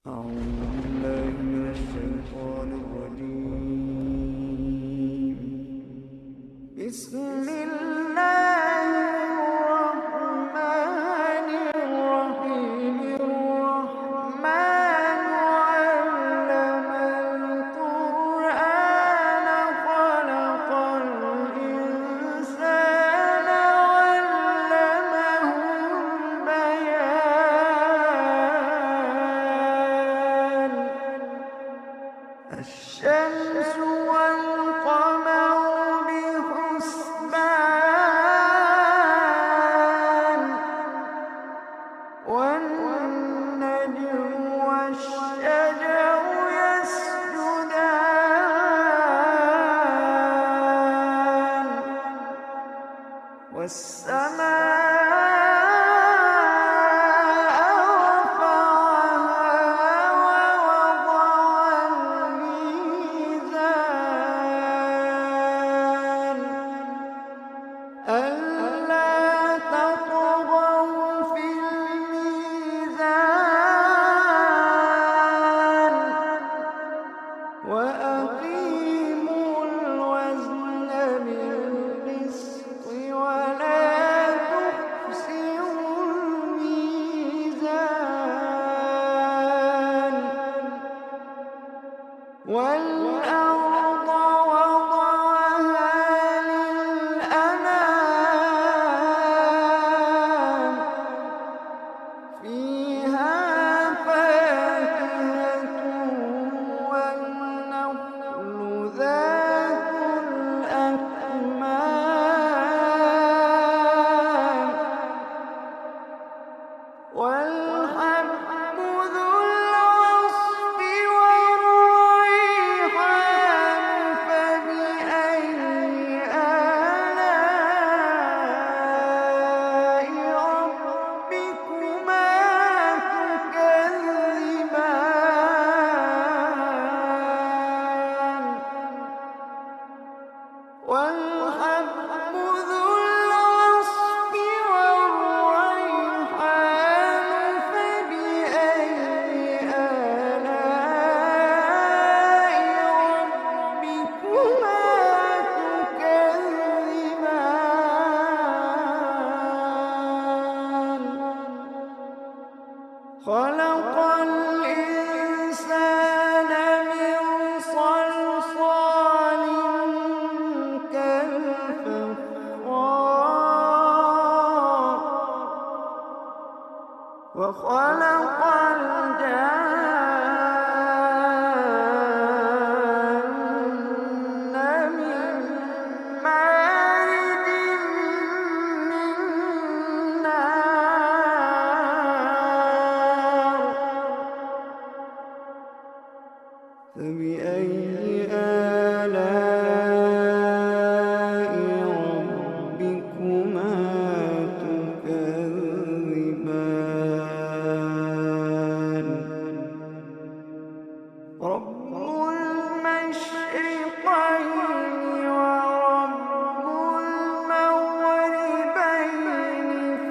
أعوذ بالله من الشيطان الرجيم. بسم الله الرحمن الرحيم. الرحمن علم القرآن خلق الإنسان علمه البيان. الشمس والقمر بحسبان، والنجم والشجر يسجدان، والسماء رفعها ووضع الميزان ألا تطغوا في الميزان وأقيموا الوزن بالقسط ولا تخسروا الميزان. والأرض وضعها للأنام، فيها فاكهة والنخل ذات الأكمام، والحب ذو العصف والريحان. فبأي آلاء ربكما تكذبان. والحب ذو العصف والريحان. فبأي آلاء ربكما تكذبان. خلق الإنسان من صلصال كالفخار، وخلق الجان من مارج من نار. فبأي آلاء ربكما تكذبان. رب المشرقين ورب المغربين.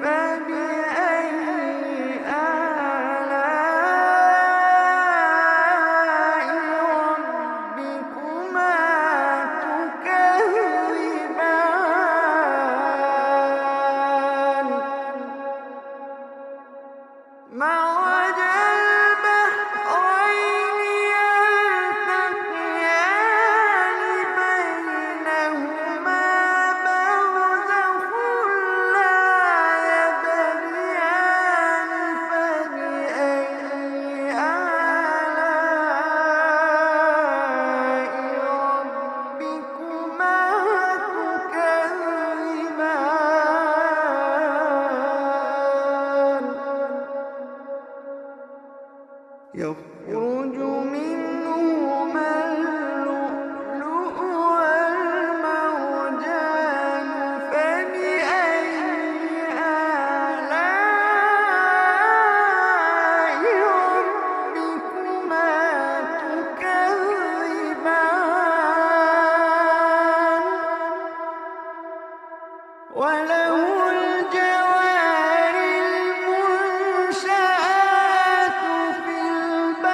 فبأي آلاء ربكما تكذبان. مرج البحرين يلتقيان بينهما برزخ لا يبغيان. فبأي آلاء ربكما تكذبان. يخرج منهما اللؤلؤ والمرجان. فبأي آلاء ربكما تكذبان. وله الجوار المنشآت في البحر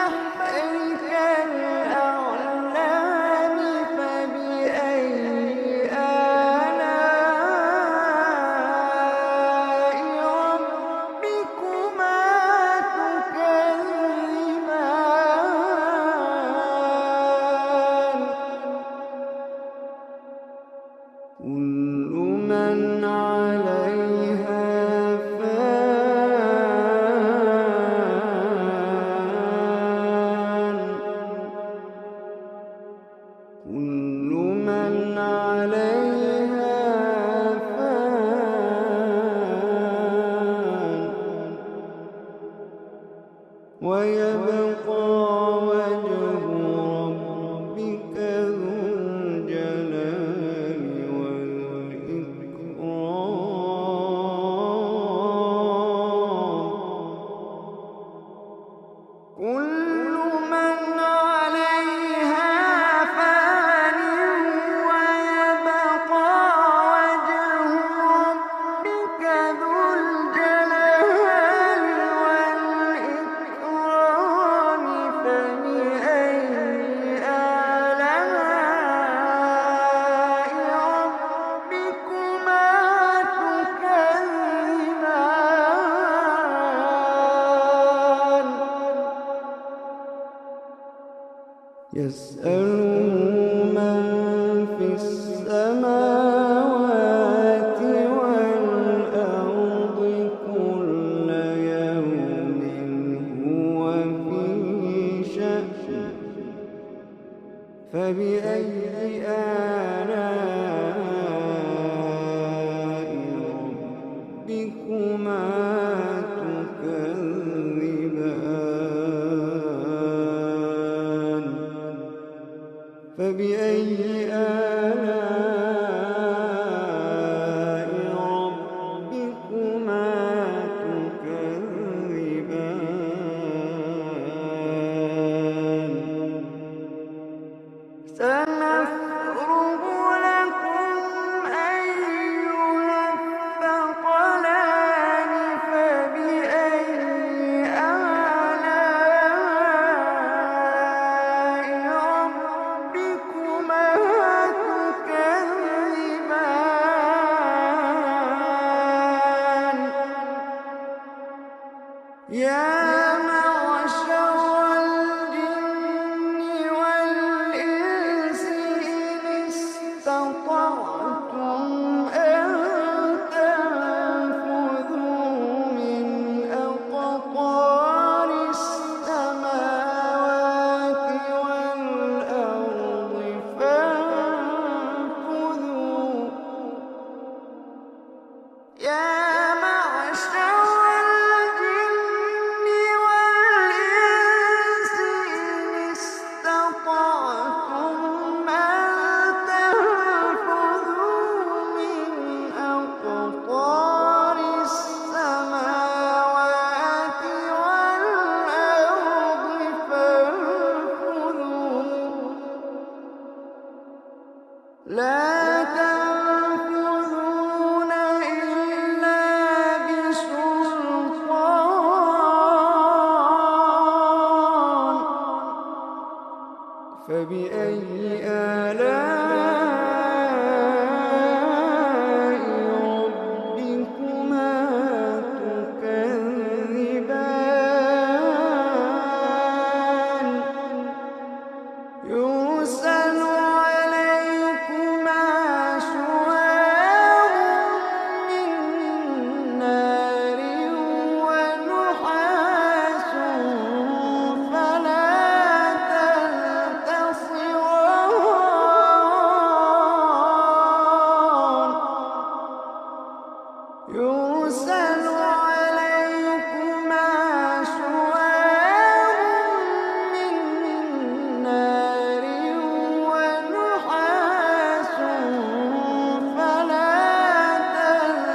ويبقى وجه ربك ذو الجلال والإكرام. كل من عليها فان ويبقى وجه ربك ذو الجلال والإكرام. فبأي آلاء ربكما تكذبان. يسأله من في السماوات والأرض كل يوم هو في شأن. فبأي آلاء ربكما تكذبان. فبأي آلاء ربكما تكذبان. سنفرغ لكم أيها الثقلان. فبأي آلاء ربكما تكذبان. يا معشر الجن والإنس إن استطعتم أن تنفذوا من أقطار السماوات والأرض فانفذوا. يا معشر الجن والإنس إن استطعتم أن تنفذوا من أقطار السماوات والأرض فانفذوا. لا تنفذون إلا بسلطان. فبأي آلاء ربكما تكذبان. يرسل عليكما شواظ من نار ونحاس فلا تنتصران. يرسل عليكما شواظ من نار ونحاس فلا تنتصران.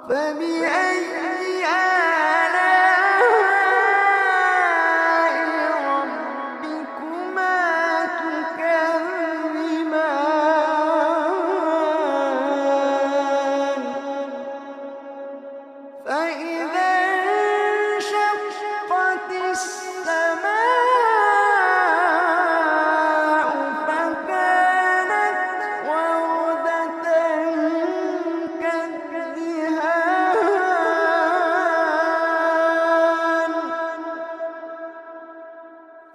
فبأي آلاء ربكما تكذبان. فإذا انشقت السماء فكانت وردة كالدهان.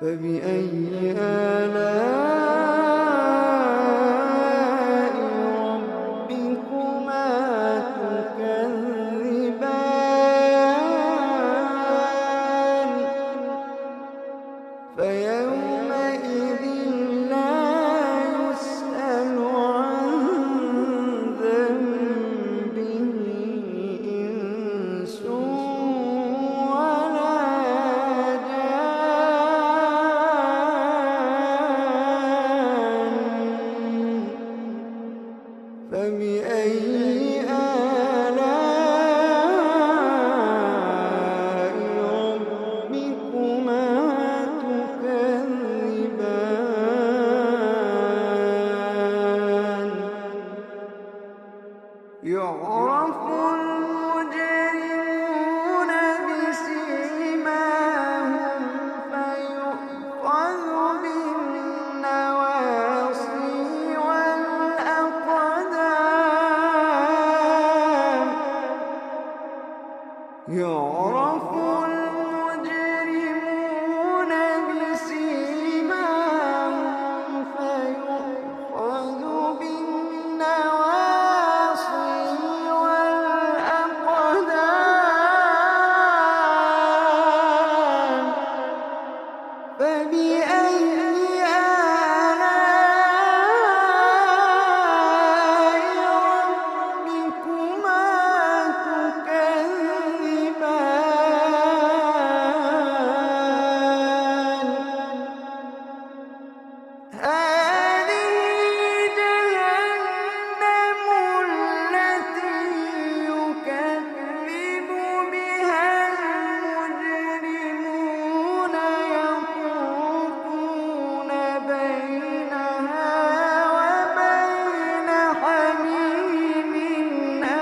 فبأي آلاء ربكما تكذبان. فيومئذ لا يسأل عن ذنبه يعرف المجرمون بسيماهم فيؤخذ بالنواصي والأقدام يعرف المجرمون بسيماهم فيؤخذ بالنواصي والأقدام فبأي آلاء ربكما تكذبان هذه جهنم التي يكذب بها المجرمون يطوفون بينها وبين حميم آن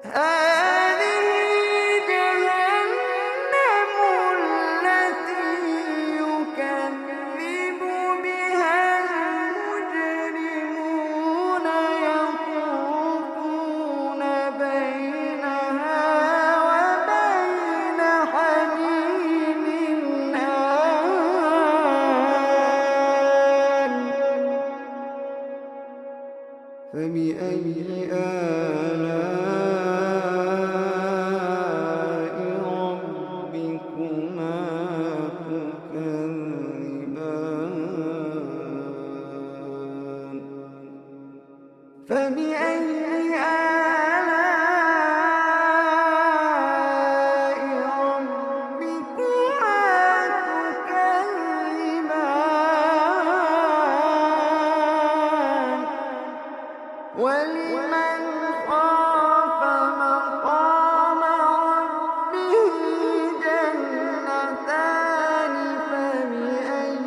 هذه جهنم التي يكذب بها المجرمون يطوفون بينها وبين حميم آن فبأي آلاء ربكما تكذبان فبأي آلاء ربكما تكذبان ولمن خاف مقام ربه جنتان فبأي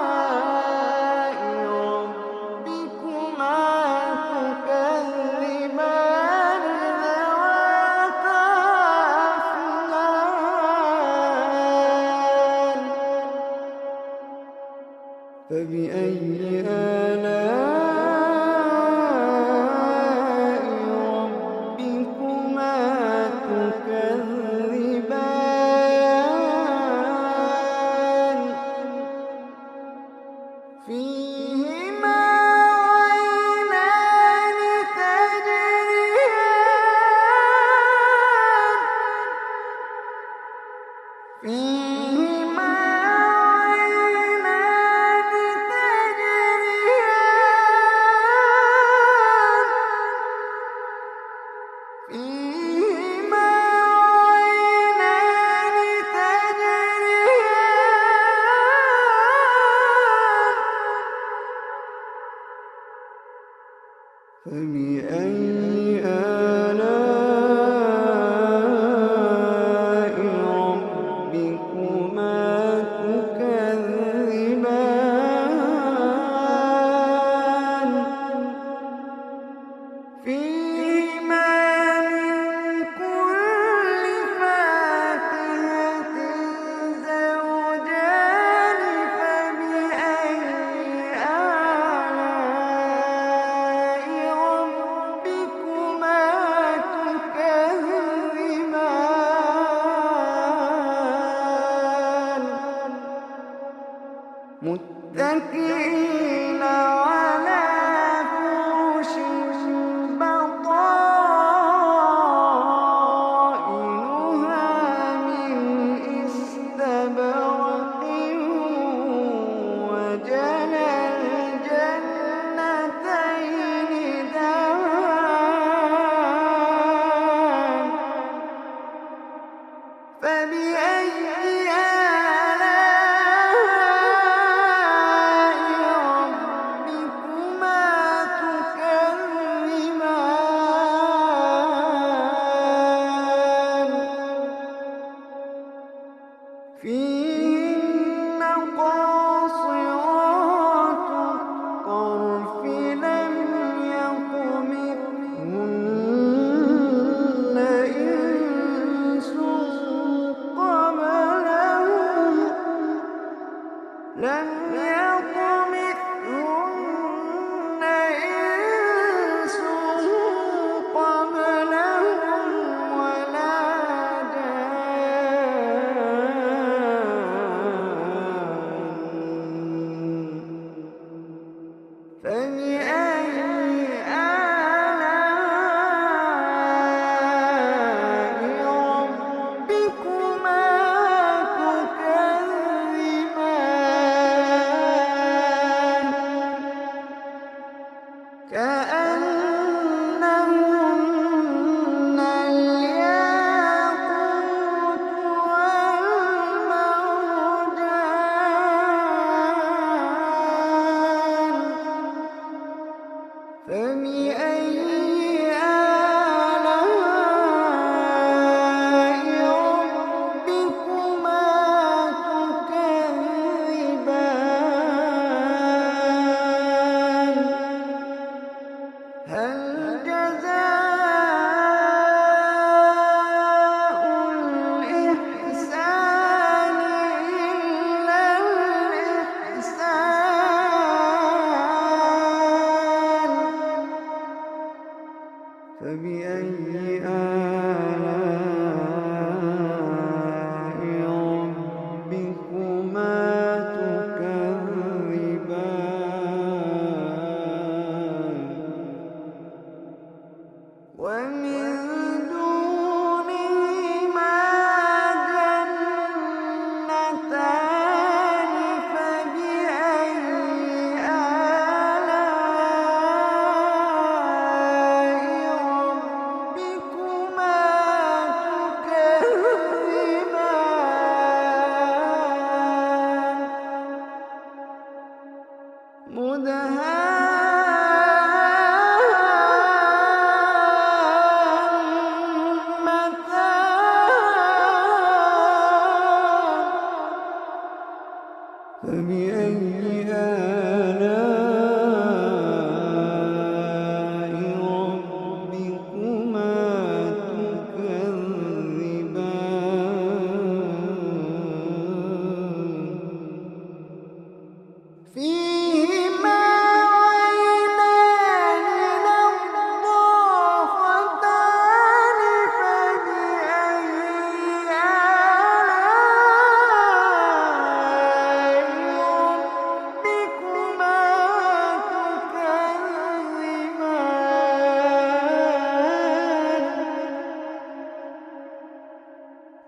آلاء ربكما تكذبان ذواتا أفنان فبأي آلاء ربكما تكذبان فيهما عينان تجريان فيهما عينان تجريان فيهما عينان تجريان فبأي آلاء ربكما تكذبان فيهما من كل فاكهة زوجان فبأي آلاء ربكما تكذبان متكئين على فرش بطائنها من استبرق وجنى الجنتين دان فبأي آلاء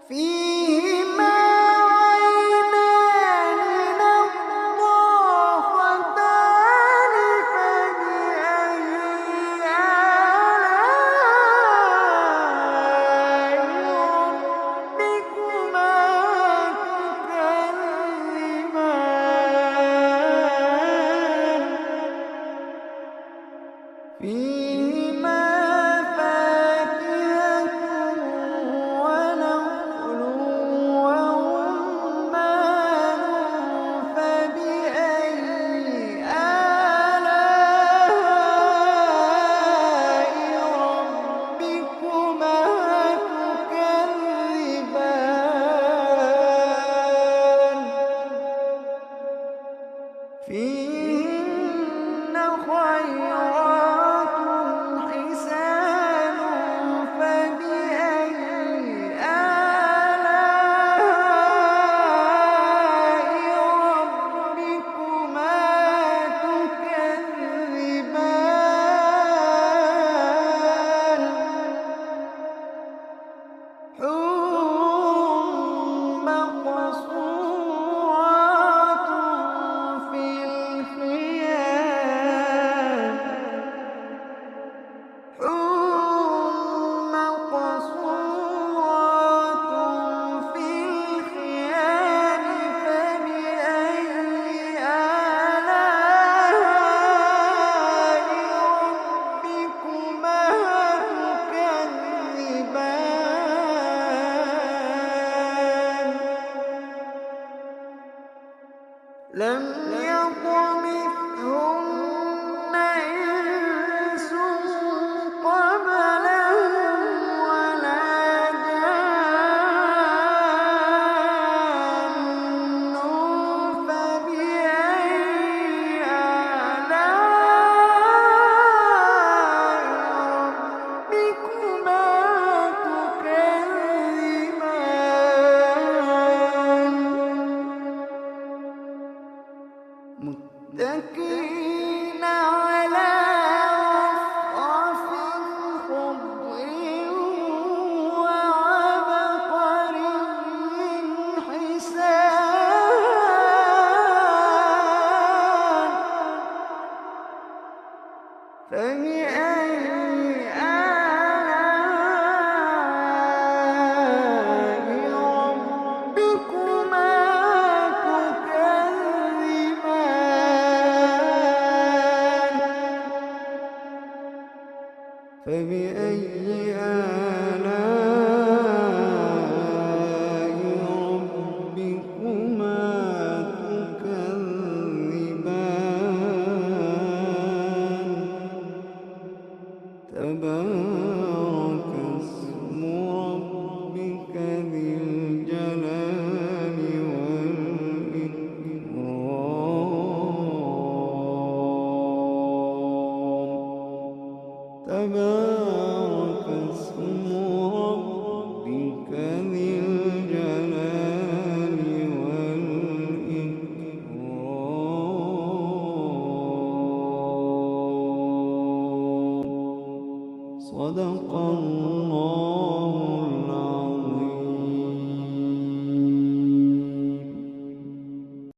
فيهما عينان نضاختان فبأي آلاء ربكما تكذبان فيهما فاكهة ونخل ورمان فبأي آلاء ربكما تكذبان فيهن خيرات حسان فبأي آلاء ربكما تكذبان حور مقصورات في الخيام حور مقصورات في الخيام فبأي آلاء ربكما تكذبان لم يطمثهن إنس قبلهم ولا جان فبأي آلاء ربكما تكذبان متكئين على رفرف خضر وعبقري حسان فبأي آلاء ربكما تكذبان فبأي آلاء ربكما تكذبان تبارك اسم ربك ذي الجلال والإكرام تبارك اسم ربك ذي الجلال والإكرام صدق الله